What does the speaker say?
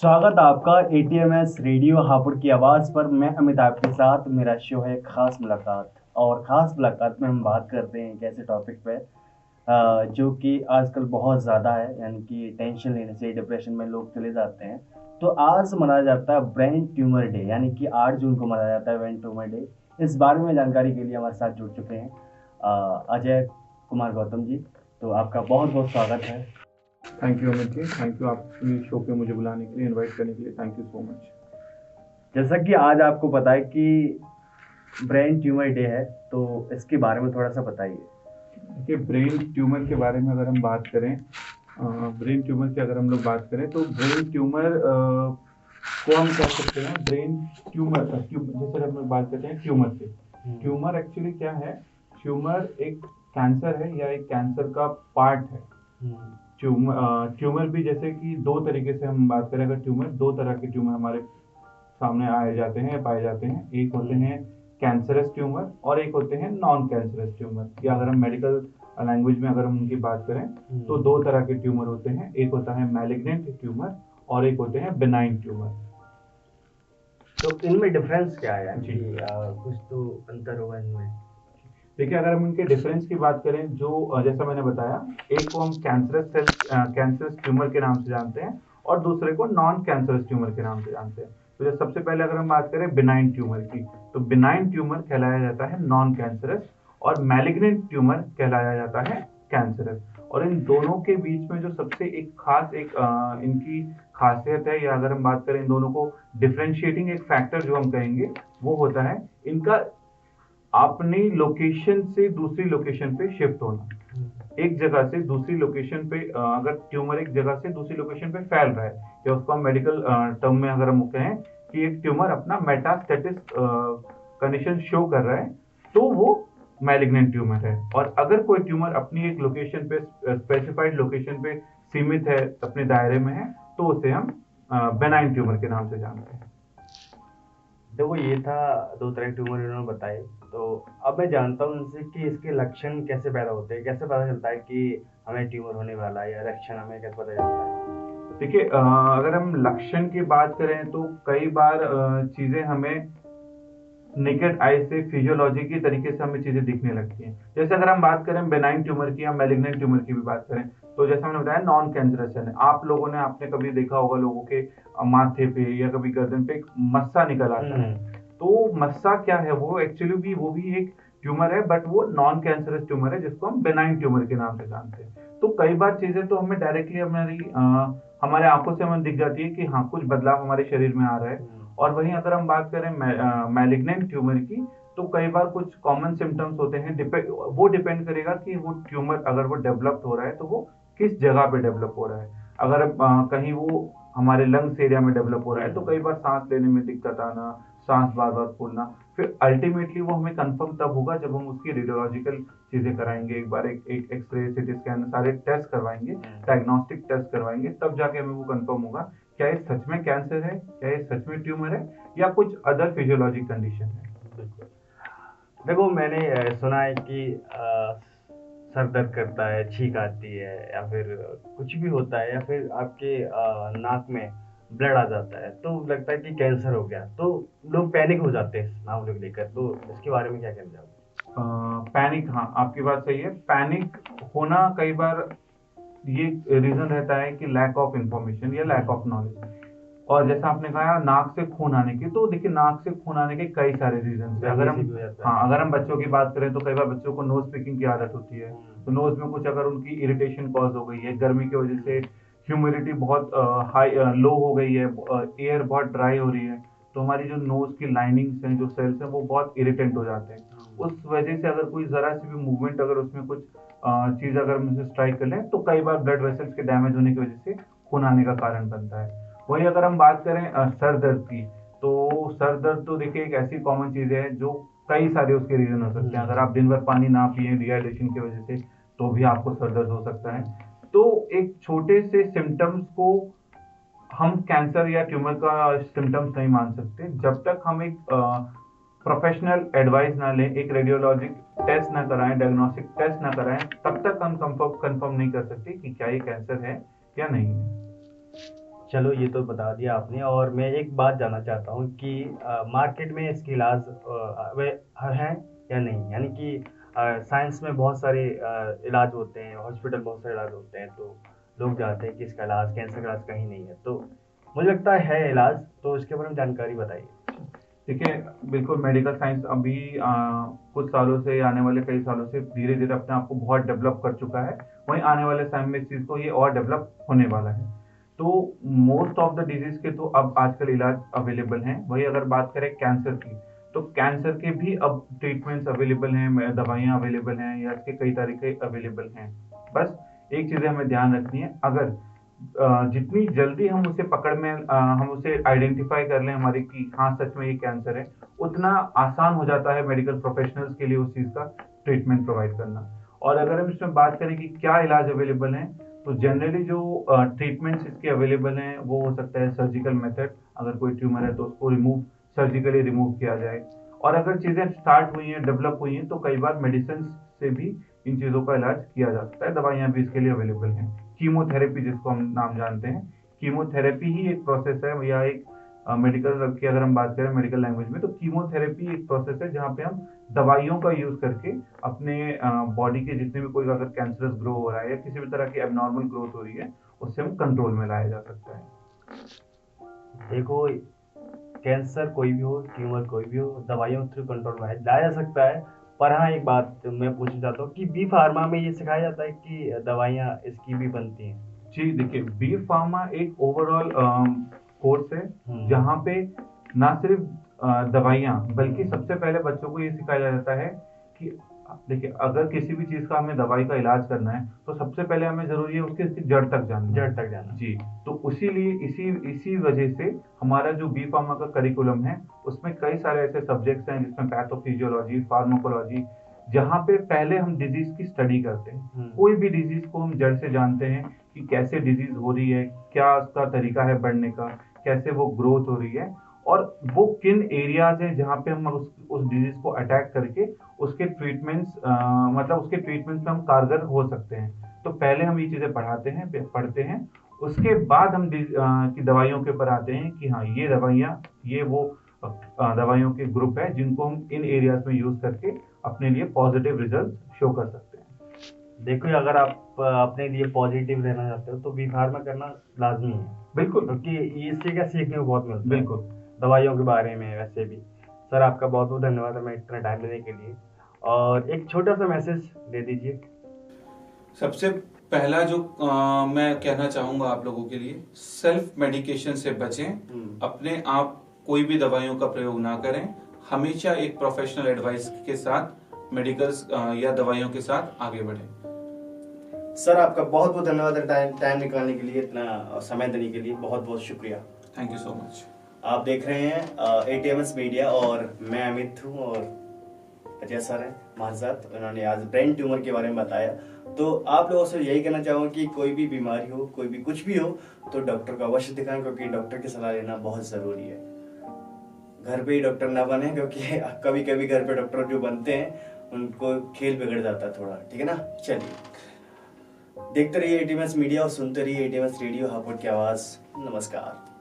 स्वागत है आपका एटीएमएस रेडियो हापुड़ की आवाज़ पर। मैं अमिताभ के साथ, मेरा शो है खास मुलाकात। और खास मुलाकात में हम बात करते हैं एक ऐसे टॉपिक पे जो कि आजकल बहुत ज़्यादा है, यानी कि टेंशन लेने से डिप्रेशन में लोग चले जाते हैं। तो आज मनाया जाता है ब्रेन ट्यूमर डे, यानी कि 8 जून को मनाया जाता है ब्रेन ट्यूमर डे। इस बारे में जानकारी के लिए हमारे साथ जुड़ चुके हैं अजय कुमार गौतम जी। तो आपका बहुत बहुत स्वागत है। Thank you Amit ji, thank you आपके शो पे मुझे बुलाने के लिए, इनवाइट करने के लिए। Thank you so much. जैसा कि आज आपको पता है कि ब्रेन ट्यूमर डे है, तो इसके बारे में थोड़ा सा बताइए। देखिए, ब्रेन ट्यूमर के बारे में अगर हम बात करें, ब्रेन ट्यूमर की अगर हम लोग बात करें तो ब्रेन ट्यूमर को हम कह सकते हैं ब्रेन ट्यूमर जैसे हम लोग बात करते हैं ट्यूमर से। ट्यूमर एक्चुअली क्या है? ट्यूमर एक कैंसर है या एक कैंसर का पार्ट है। ट्यूमर भी जैसे कि दो तरीके से हम बात करें, अगर ट्यूमर, दो तरह के ट्यूमर हमारे सामने आए जाते हैं या पाए जाते हैं। एक होते हैं कैंसरस ट्यूमर और एक होते हैं नॉन कैंसरस ट्यूमर, या अगर हम मेडिकल लैंग्वेज में अगर हम उनकी बात करें तो दो तरह के ट्यूमर होते हैं। एक होता है मैलिग्नेंट ट्यूमर और एक होते हैं बेनाइन ट्यूमर। तो इनमें डिफरेंस क्या है, जी। कुछ तो अंतर होगा इनमें। देखिए, अगर हम इनके डिफरेंस की बात करें, जो जैसा मैंने बताया, एक को हम कैंसरस ट्यूमर के नाम से जानते हैं और दूसरे को नॉन कैंसरस ट्यूमर के नाम से जानते हैं। तो जो सबसे पहले अगर हम बात करें बिनाइन ट्यूमर की, तो बिनाइन ट्यूमर कहलाया जाता है नॉन कैंसरस और मैलिग्नेंट ट्यूमर कहलाया जाता है कैंसरस। और इन दोनों के बीच में जो सबसे एक खास इनकी खासियत है, या अगर हम बात करें इन दोनों को डिफ्रेंशिएटिंग एक फैक्टर जो हम कहेंगे, वो होता है इनका अपनी लोकेशन से दूसरी लोकेशन पे शिफ्ट होना। एक जगह से दूसरी लोकेशन पे अगर ट्यूमर एक जगह से दूसरी लोकेशन पे फैल रहा है, या उसको हम मेडिकल टर्म में अगर हम कहें कि एक ट्यूमर अपना मेटास्टेटिस कंडीशन शो कर रहा है, तो वो मैलिग्नेंट ट्यूमर है। और अगर कोई ट्यूमर अपनी एक लोकेशन पे, स्पेसिफाइड लोकेशन पे सीमित है, अपने दायरे में है, तो उसे हम बेनाइन ट्यूमर के नाम से जानते हैं। देखो, ये था दो तरह के ट्यूमर इन्होंने बताए। तो अब मैं जानता हूँ इनसे कि इसके लक्षण कैसे पैदा होते हैं, कैसे पता चलता है कि हमें ट्यूमर होने वाला है, या लक्षण हमें कैसे पता चलता है। देखिए, अगर हम लक्षण की बात करें तो कई बार चीजें हमें नेकेड आई से, फिजियोलॉजी की तरीके से हमें चीजें दिखने लगती हैं। जैसे अगर हम बात करें बेनाइन ट्यूमर की या मैलिग्नेंट ट्यूमर की भी बात करें, तो जैसे मैंने बताया नॉन कैंसरस है। आप लोगों ने, आपने कभी देखा होगा लोगों के माथे पे या कभी गर्दन पे एक मस्सा निकल आता है। तो मस्सा क्या है? वो एक्चुअली भी वो भी एक ट्यूमर है, बट वो नॉन कैंसरस ट्यूमर है जिसको हम बेनाइन ट्यूमर के नाम से जानते हैं। तो कई बार चीजें तो हमें डायरेक्टली हमारे आंखों से हमें दिख जाती है कि हाँ, कुछ बदलाव हमारे शरीर में आ रहा है। और वहीं अगर हम बात करें मैलिग्नेंट ट्यूमर की, तो कई बार कुछ कॉमन सिम्टम्स होते हैं। वो डिपेंड करेगा कि वो ट्यूमर अगर वो डेवलप हो रहा है तो वो किस जगह पे डेवलप हो रहा है। अगर कहीं वो हमारे लंग्स एरिया में डेवलप हो रहा है, तो कई बार सांस लेने में दिक्कत आना, सांस बार बार फूलना। फिर अल्टीमेटली वो हमें कंफर्म तब होगा जब हम उसकी रेडियोलॉजिकल चीजें कराएंगे, एक बार एक एक्सरे, सिटी स्कैन, सारे टेस्ट करवाएंगे, डायग्नोस्टिक टेस्ट करवाएंगे, तब जाके हमें वो कंफर्म होगा क्या ये सच में कैंसर है, क्या ये सच में ट्यूमर है, या कुछ अदर फिजियोलॉजिक कंडीशन है। देखो, मैंने सुना है कि सर दर्द करता है, छींक आती है, या फिर कुछ भी होता है, या फिर आपके नाक में ब्लड आ जाता है, तो लगता है कि कैंसर हो गया। तो लोग पैनिक हो जाते हैं इस मामले को लेकर। तो इसके बारे में क्या कहना चाहोगे? पैनिक, हाँ, आपकी बात सही है। पैनिक होना कई बार ये रीजन रहता है कि लैक ऑफ इंफॉर्मेशन या लैक ऑफ नॉलेज। और जैसा आपने कहा नाक से खून आने की, तो देखिए नाक से खून आने के कई सारे रीजन है। अगर गर्मी से हम भी हो जाता हाँ, है। अगर हम बच्चों की बात करें तो कई बार बच्चों को नोज पिकिंग की आदत होती है। तो नोज में कुछ अगर उनकी इरिटेशन कॉज हो गई है गर्मी की वजह से, ह्यूमिडिटी बहुत हाई लो हो गई है, एयर बहुत ड्राई हो रही है, तो हमारी जो नोज की लाइनिंग्स हैं, जो सेल्स हैं, वो बहुत इरिटेंट हो जाते हैं। उस वजह से अगर कोई जरा सी भी मूवमेंट, अगर उसमें कुछ चीज अगर हम उसे स्ट्राइक कर लें, तो कई बार ब्लड वेसल्स के डैमेज होने की वजह से खून आने का कारण बनता है। वहीं अगर हम बात करें सर दर्द की, तो सर दर्द तो देखिए एक ऐसी कॉमन चीज है जो कई सारे उसके रीजन हो सकते हैं। अगर आप दिन भर पानी ना पिए डिहाइड्रेशन की वजह से, तो भी आपको सर दर्द हो सकता है। तो एक छोटे से सिम्टम्स को हम कैंसर या ट्यूमर का सिम्टम्स नहीं मान सकते जब तक हम एक प्रोफेशनल एडवाइस ना लें, एक रेडियोलॉजिक टेस्ट ना कराएं, डायग्नोस्टिक टेस्ट ना कराएं, तब तक हम कंफर्म नहीं कर सकते कि क्या ये कैंसर है या नहीं है। चलो ये तो बता दिया आपने, और मैं एक बात जानना चाहता हूँ कि मार्केट में इसके इलाज वे हैं या नहीं, यानी कि साइंस में बहुत सारे इलाज होते हैं, हॉस्पिटल बहुत सारे इलाज होते हैं, तो लोग जानते हैं कि इसका इलाज, कैंसर का इलाज कहीं नहीं है, तो मुझे लगता है इलाज, तो इसके बारे में जानकारी बताइए। देखिए, बिल्कुल मेडिकल साइंस अभी कुछ सालों से, आने वाले कई सालों से धीरे धीरे अपने आप को बहुत डेवलप कर चुका है। वहीं आने वाले टाइम में इस चीज़ को ये और डेवलप होने वाला है। तो मोस्ट ऑफ द डिजीज के तो अब आजकल इलाज अवेलेबल हैं। वही अगर बात करें कैंसर की, तो कैंसर के भी अब ट्रीटमेंट्स अवेलेबल हैं, दवाइयाँ अवेलेबल हैं, या इसके कई तरीके अवेलेबल हैं। बस एक चीज़ें हमें ध्यान रखनी है, अगर जितनी जल्दी हम उसे पकड़ में हम उसे आइडेंटिफाई कर लें हमारे कि हाँ सच में ये कैंसर है, उतना आसान हो जाता है मेडिकल प्रोफेशनल्स के लिए उस चीज़ का ट्रीटमेंट प्रोवाइड करना। और अगर हम इसमें बात करें कि क्या इलाज अवेलेबल हैं, तो जनरली जो ट्रीटमेंट्स इसके अवेलेबल हैं वो हो सकता है सर्जिकल मेथड। अगर कोई ट्यूमर है तो उसको सर्जिकली रिमूव किया जाए। और अगर चीज़ें स्टार्ट हुई हैं, डेवलप हुई हैं, तो कई बार मेडिसिन से भी इन चीज़ों का इलाज किया जा सकता है। दवाइयाँ भी इसके लिए अवेलेबल हैं। कीमोथेरेपी जिसको हम नाम जानते हैं, कीमोथेरेपी ही एक प्रोसेस है, या एक मेडिकल की अगर हम बात करें मेडिकल लैंग्वेज में, तो कीमोथेरेपी एक प्रोसेस है जहाँ पे हम दवाइयों का यूज करके अपने बॉडी के जितने भी कोई अगर कैंसरस ग्रो हो रहा है या किसी भी तरह की एबनॉर्मल ग्रोथ हो रही है, उससे हम कंट्रोल में लाया जा सकता है। देखो, कैंसर कोई भी हो, ट्यूमर कोई भी हो, दवाइयों थ्रू कंट्रोल में लाया जा सकता है। पर हाँ, एक बात मैं पूछना चाहता हूँ कि बी फार्मा में ये सिखाया जाता है कि दवाइयाँ इसकी भी बनती हैं। जी देखिए, बी फार्मा एक ओवरऑल कोर्स है हम्म। जहाँ पे ना सिर्फ दवाइयाँ, बल्कि सबसे पहले बच्चों को ये सिखाया जाता है कि देखिए, अगर किसी भी चीज़ का हमें दवाई का इलाज करना है, तो सबसे पहले हमें ज़रूरी है उसकी जड़ तक जानना। जड़ तक जाना। जी, तो उसी लिए इसी इसी वजह से हमारा जो बी फार्मा का करिकुलम है, उसमें कई सारे ऐसे सब्जेक्ट्स हैं जिसमें पैथोफिजियोलॉजी, फार्माकोलॉजी, जहाँ पे पहले हम डिजीज की स्टडी करते हैं। कोई भी डिजीज को हम जड़ से जानते हैं कि कैसे डिजीज हो रही है, क्या उसका तरीका है बढ़ने का, कैसे वो ग्रोथ हो रही है, और वो किन एरियाज हैं जहाँ पे हम उस डिजीज को अटैक करके उसके ट्रीटमेंट्स मतलब उसके ट्रीटमेंट्स में हम कारगर हो सकते हैं। तो पहले हम ये चीज़ें पढ़ते हैं। उसके बाद हम की दवाइयों के ऊपर आते हैं कि हाँ ये दवाइयाँ, ये वो दवाइयों के ग्रुप है जिनको हम इन एरियाज में यूज करके अपने लिए पॉजिटिव रिजल्ट शो कर सकते हैं। देखो, अगर आप अपने लिए पॉजिटिव रहना चाहते हो तो बी फार्मा करना लाजमी है। बिल्कुल, क्योंकि इससे क्या सीखने को बहुत मिलता है, बिल्कुल। दवाइयों के बारे में। वैसे भी सर, आपका बहुत बहुत धन्यवाद हमें इतना टाइम देने के लिए, और एक छोटा सा मैसेज दे दीजिए। सबसे पहला जो मैं कहना चाहूँगा आप लोगों के लिए, सेल्फ मेडिकेशन से बचें। अपने आप कोई भी दवाइयों का प्रयोग ना करें। हमेशा एक प्रोफेशनल एडवाइस के साथ मेडिकल्स या दवाइयों के साथ आगे बढ़ें। सर, आपका बहुत बहुत धन्यवाद टाइम निकालने के लिए, इतना समय देने के लिए बहुत बहुत शुक्रिया। Thank you so much. आप देख रहे हैं ATMS मीडिया, और मैं अमित हूँ, और अजय सर हैं हमारे साथ। उन्होंने आज ब्रेन ट्यूमर के बारे में बताया। तो आप लोगों से यही कहना चाहूँगा कि कोई भी बीमारी हो, कोई भी कुछ भी हो, तो डॉक्टर को अवश्य दिखाएं, क्योंकि डॉक्टर की सलाह लेना बहुत ज़रूरी है। घर पे ही डॉक्टर ना बने, क्योंकि कभी कभी घर पे डॉक्टर जो बनते हैं उनको खेल बिगड़ जाता है थोड़ा, ठीक है ना। चलिए, देखते रहिए ATMS मीडिया और सुनते रहिए ATMS रेडियो हापुड़ की आवाज़। नमस्कार।